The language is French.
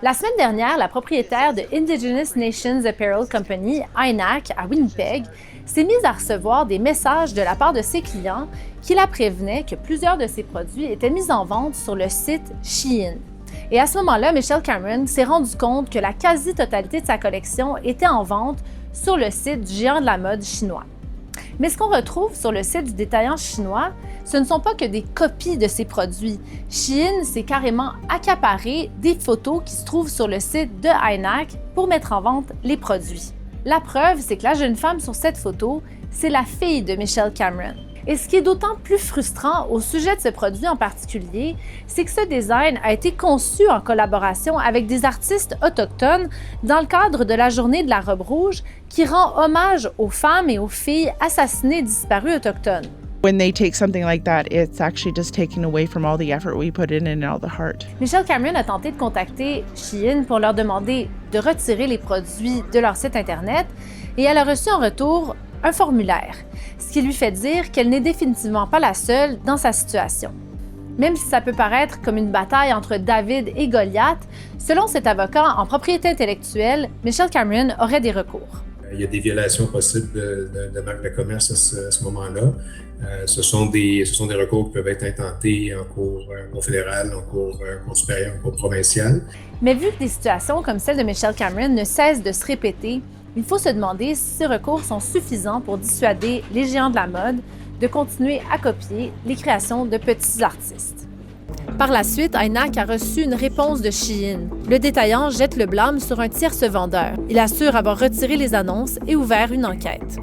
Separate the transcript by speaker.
Speaker 1: La semaine dernière, la propriétaire de Indigenous Nations Apparel Company, INAC, à Winnipeg, s'est mise à recevoir des messages de la part de ses clients qui la prévenaient que plusieurs de ses produits étaient mis en vente sur le site Shein. Et à ce moment-là, Michelle Cameron s'est rendu compte que la quasi-totalité de sa collection était en vente sur le site du géant de la mode chinois. Mais ce qu'on retrouve sur le site du détaillant chinois, ce ne sont pas que des copies de ces produits. Shein s'est carrément accaparé des photos qui se trouvent sur le site de INAC pour mettre en vente les produits. La preuve, c'est que la jeune femme sur cette photo, c'est la fille de Michelle Cameron. Et ce qui est d'autant plus frustrant au sujet de ce produit en particulier, c'est que ce design a été conçu en collaboration avec des artistes autochtones dans le cadre de la Journée de la robe rouge qui rend hommage aux femmes et aux filles assassinées et disparues autochtones.
Speaker 2: When they take something like that, it's actually just taking away from all the effort we put in and all the heart.
Speaker 1: Michelle Cameron a tenté de contacter Shein pour leur demander de retirer les produits de leur site Internet et elle a reçu en retour un formulaire, ce qui lui fait dire qu'elle n'est définitivement pas la seule dans sa situation. Même si ça peut paraître comme une bataille entre David et Goliath, selon cet avocat en propriété intellectuelle, Michelle Cameron aurait des recours.
Speaker 3: Il y a des violations possibles de marque de commerce à ce moment-là. Ce sont des recours qui peuvent être intentés en cour fédéral, en cour supérieure, en cour provinciale.
Speaker 1: Mais vu que des situations comme celle de Michelle Cameron ne cessent de se répéter, il faut se demander si ces recours sont suffisants pour dissuader les géants de la mode de continuer à copier les créations de petits artistes. Par la suite, INAC a reçu une réponse de Shein. Le détaillant jette le blâme sur un tierce vendeur. Il assure avoir retiré les annonces et ouvert une enquête.